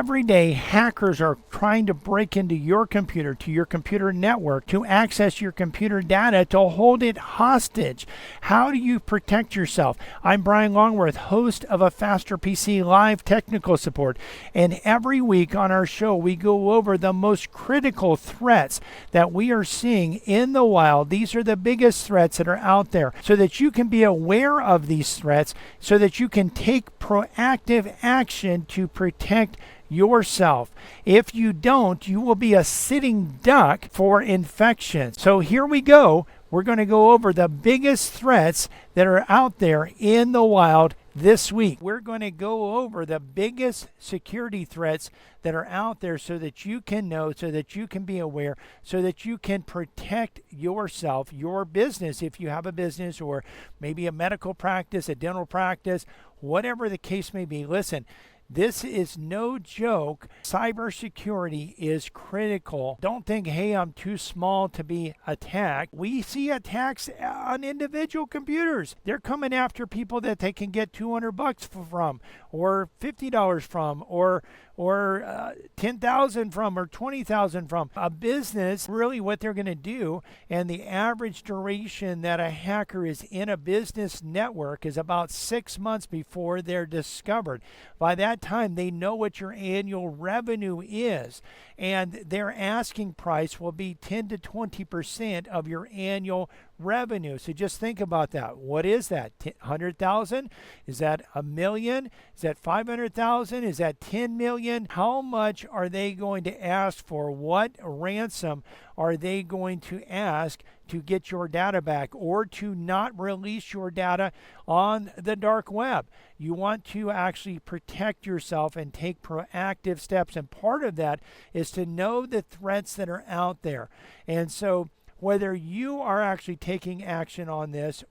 Every day, hackers are trying to break into your computer, to your computer network, to access your computer data, to hold it hostage. How do you protect yourself? I'm Brian Longworth, host of A Faster PC Live Technical Support, and every week on our show, we go over the most critical threats that we are seeing in the wild. These are the biggest threats that are out there, so that you can be aware of these threats, so that you can take proactive action to protect yourself. If you don't, you will be a sitting duck for infection. So here we go. We're going to go over the biggest threats that are out there in the wild this week. We're going to go over the biggest security threats that are out there so that you can know, so that you can be aware, so that you can protect yourself, your business, if you have a business or maybe a medical practice, a dental practice, whatever the case may be. Listen, this is no joke. Cybersecurity is critical. Don't think, hey, I'm too small to be attacked. We see attacks on individual computers. They're coming after people that they can get $200 from, or $50 from, or $10,000 from, or $20,000 from. A business, really what they're going to do, and the average duration that a hacker is in a business network is about 6 months before they're discovered. By that time, they know what your annual revenue is, and their asking price will be 10 to 20% of your annual revenue. So just think about that. What is that? 100,000? Is that a million? Is that 500,000? Is that 10 million? How much are they going to ask for? What ransom are they going to ask to get your data back, or to not release your data on the dark web? You want to actually protect yourself and take proactive steps, and part of that is to know the threats that are out there. And so whether you are actually taking action on this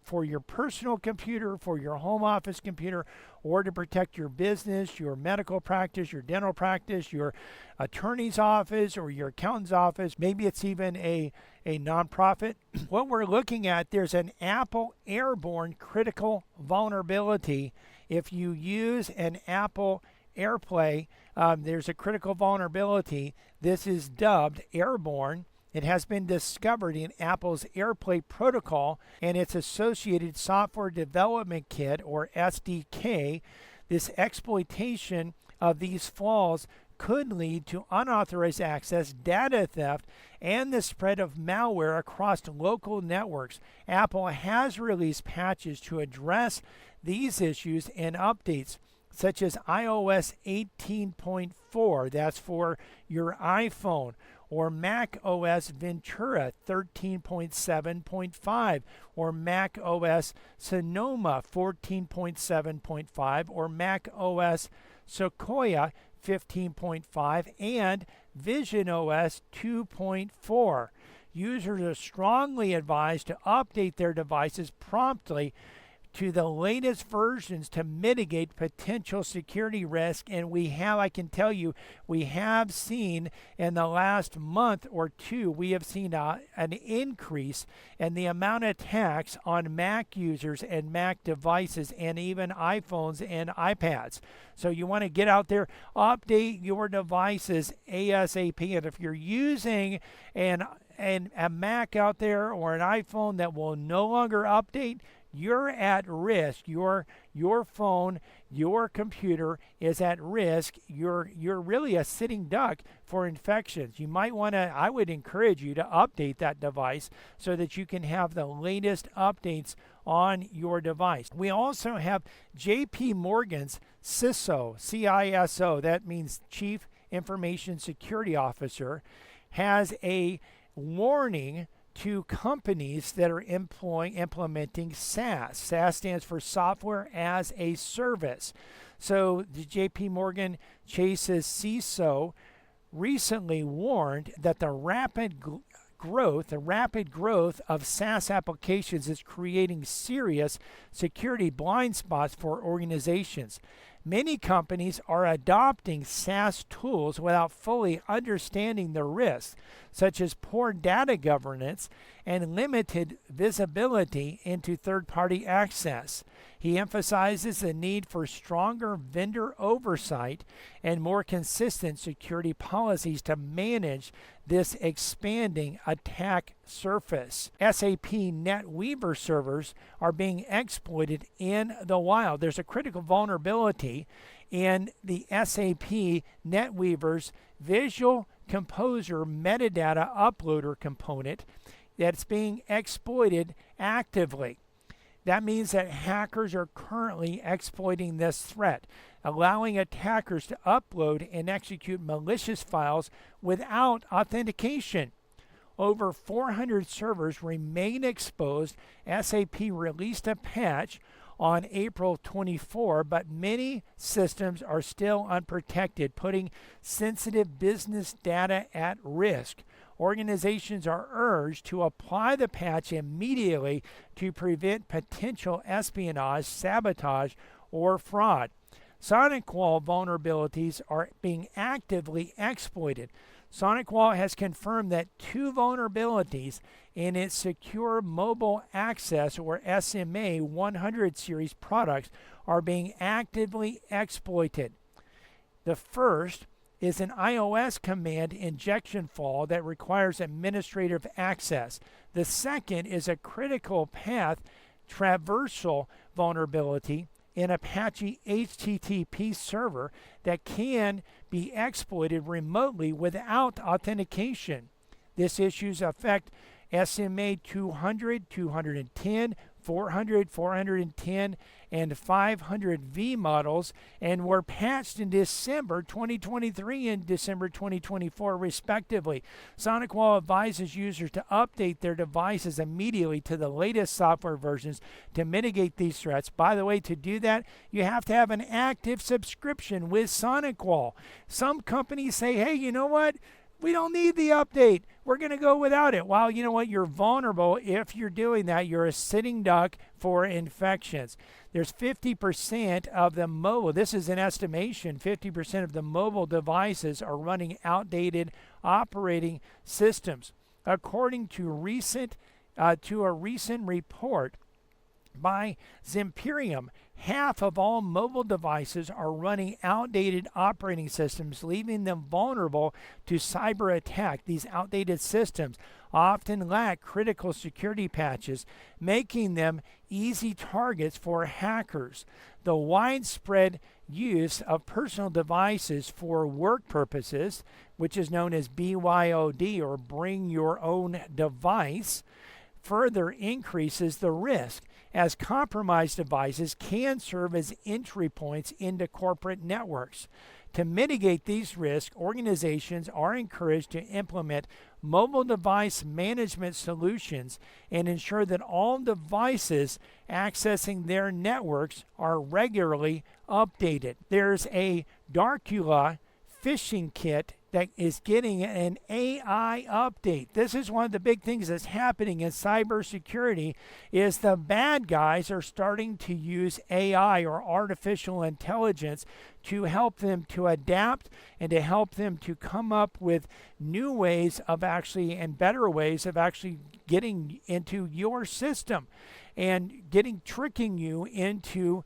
for your personal computer, for your home office computer, or to protect your business, your medical practice, your dental practice, your attorney's office, or your accountant's office, maybe it's even a nonprofit. What we're looking at, there's an Apple Airborne critical vulnerability. If you use an Apple AirPlay, there's a critical vulnerability. This is dubbed Airborne. It has been discovered in Apple's AirPlay protocol and its associated software development kit, or SDK. This exploitation of these flaws could lead to unauthorized access, data theft, and the spread of malware across local networks. Apple has released patches to address these issues and updates, such as iOS 18.4, that's for your iPhone, or Mac OS Ventura 13.7.5, or Mac OS Sonoma 14.7.5, or Mac OS Sequoia 15.5, and Vision OS 2.4. Users are strongly advised to update their devices promptly to the latest versions to mitigate potential security risk. And I can tell you, we have seen in the last month or two, we have seen an increase in the amount of attacks on Mac users and Mac devices, and even iPhones and iPads. So you want to get out there, update your devices ASAP. And if you're using a Mac out there, or an iPhone that will no longer update, you're at risk. Your phone, your computer is at risk. You're really a sitting duck for infections. You might want to, I would encourage you to update that device so that you can have the latest updates on your device. We also have JPMorgan's CISO, CISO, that means Chief Information Security Officer, has a warning to companies that are implementing SaaS. SaaS stands for Software as a Service. So the JPMorgan Chase's CISO recently warned that the rapid growth of SaaS applications is creating serious security blind spots for organizations. Many companies are adopting SaaS tools without fully understanding the risks, such as poor data governance and limited visibility into third-party access. He emphasizes the need for stronger vendor oversight and more consistent security policies to manage this expanding attack surface. SAP NetWeaver servers are being exploited in the wild. There's a critical vulnerability in the SAP NetWeaver's Visual Composer metadata uploader component that's being exploited actively. That means that hackers are currently exploiting this threat, allowing attackers to upload and execute malicious files without authentication. Over 400 servers remain exposed. SAP released a patch on April 24, but many systems are still unprotected, putting sensitive business data at risk. Organizations are urged to apply the patch immediately to prevent potential espionage, sabotage, or fraud. SonicWall vulnerabilities are being actively exploited. SonicWall has confirmed that 2 vulnerabilities in its Secure Mobile Access or SMA 100 series products are being actively exploited. The first is an iOS command injection flaw that requires administrative access. The second is a critical path traversal vulnerability in Apache HTTP server that can be exploited remotely without authentication. These issues affect SMA 200, 210, 400, 410, and 500V models, and were patched in December 2023 and December 2024 respectively. SonicWall advises users to update their devices immediately to the latest software versions to mitigate these threats. By the way, to do that, you have to have an active subscription with SonicWall. Some companies say, hey, you know what? We don't need the update. We're going to go without it. Well, you know what? You're vulnerable. If you're doing that, you're a sitting duck for infections. There's 50% of the mobile, this is an estimation, 50% of the mobile devices are running outdated operating systems. According to a recent report by Zimperium, half of all mobile devices are running outdated operating systems, leaving them vulnerable to cyber attack. These outdated systems often lack critical security patches, making them easy targets for hackers. The widespread use of personal devices for work purposes, which is known as BYOD or bring your own device, further increases the risk, as compromised devices can serve as entry points into corporate networks. To mitigate these risks, organizations are encouraged to implement mobile device management solutions and ensure that all devices accessing their networks are regularly updated. There's a Darkula phishing kit that is getting an AI update. This is one of the big things that's happening in cybersecurity is the bad guys are starting to use AI or artificial intelligence to help them to adapt and to help them to come up with new ways of actually and better ways of actually getting into your system and tricking you into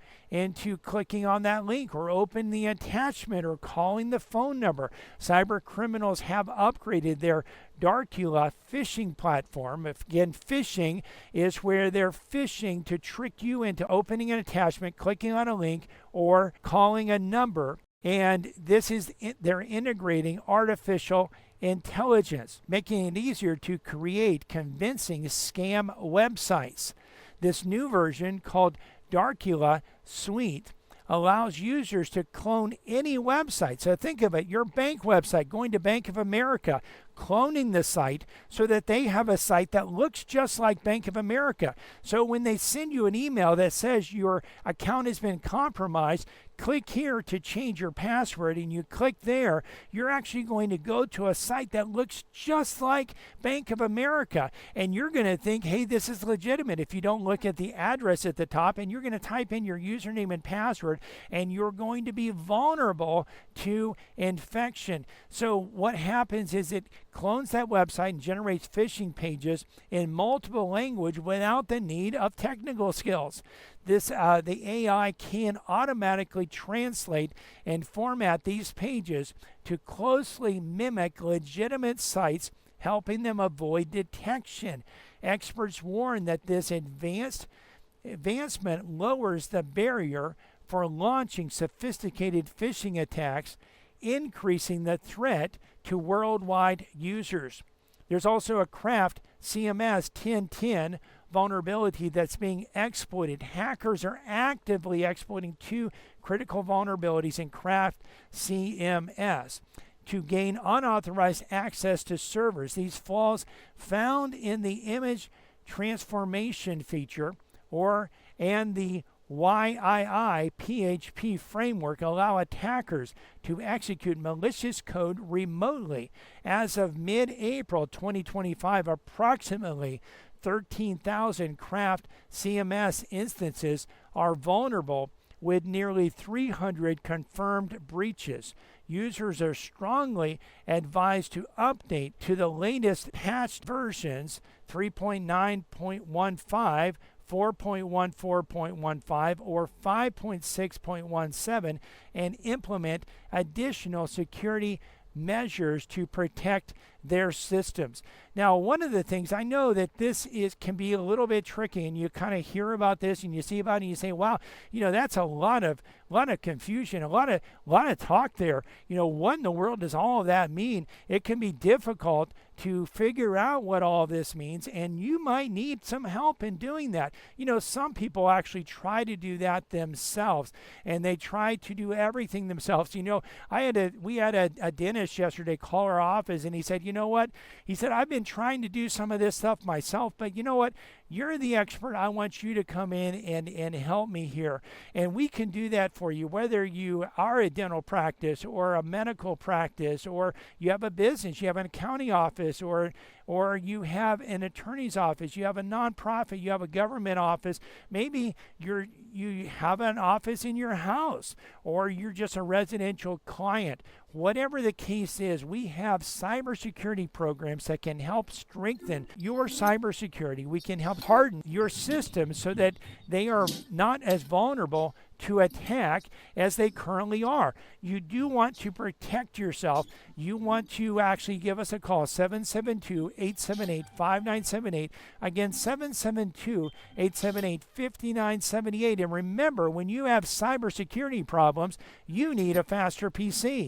clicking on that link or open the attachment or calling the phone number. Cyber criminals have upgraded their Darkula phishing platform. Again, phishing is where they're phishing to trick you into opening an attachment, clicking on a link, or calling a number. And they're integrating artificial intelligence, making it easier to create convincing scam websites. This new version, called Darkula Suite, allows users to clone any website. So think of it, your bank website, going to Bank of America, cloning the site so that they have a site that looks just like Bank of America. So when they send you an email that says your account has been compromised, click here to change your password, and you click there, you're actually going to go to a site that looks just like Bank of America, and you're going to think, hey, this is legitimate if you don't look at the address at the top, and you're going to type in your username and password, and you're going to be vulnerable to infection. So what happens is it clones that website and generates phishing pages in multiple languages without the need of technical skills. The AI can automatically translate and format these pages to closely mimic legitimate sites, helping them avoid detection. Experts warn that this advancement lowers the barrier for launching sophisticated phishing attacks, increasing the threat to worldwide users. There's also a Craft CMS 1010 vulnerability that's being exploited. Hackers are actively exploiting two critical vulnerabilities in Craft CMS to gain unauthorized access to servers. These flaws found in the image transformation feature and the YII PHP framework allow attackers to execute malicious code remotely. As of mid-April 2025, approximately 13,000 Craft CMS instances are vulnerable, with nearly 300 confirmed breaches. Users are strongly advised to update to the latest patched versions 3.9.15, 4.14.15, or 5.6.17 and implement additional security measures to protect their systems. Now, one of the things I know that this can be a little bit tricky, and you kind of hear about this and you see about it and you say, wow, that's a lot of confusion, a lot of talk there. What in the world does all of that mean? It can be difficult to figure out what all this means, and you might need some help in doing that. Some people actually try to do that themselves, and they try to do everything themselves. We had a dentist yesterday call our office, and he said, you know what? He said, I've been trying to do some of this stuff myself, but you know what? You're the expert. I want you to come in and help me here. And we can do that for you, whether you are a dental practice or a medical practice, or you have a business, you have an accounting office, or you have an attorney's office, you have a nonprofit, you have a government office. Maybe you have an office in your house, or you're just a residential client. Whatever the case is, we have cybersecurity programs that can help strengthen your cybersecurity. We can help harden your system so that they are not as vulnerable to attack as they currently are. You do want to protect yourself. You want to actually give us a call, 772-878-5978. Again, 772-878-5978. And remember, when you have cybersecurity problems, you need a faster PC.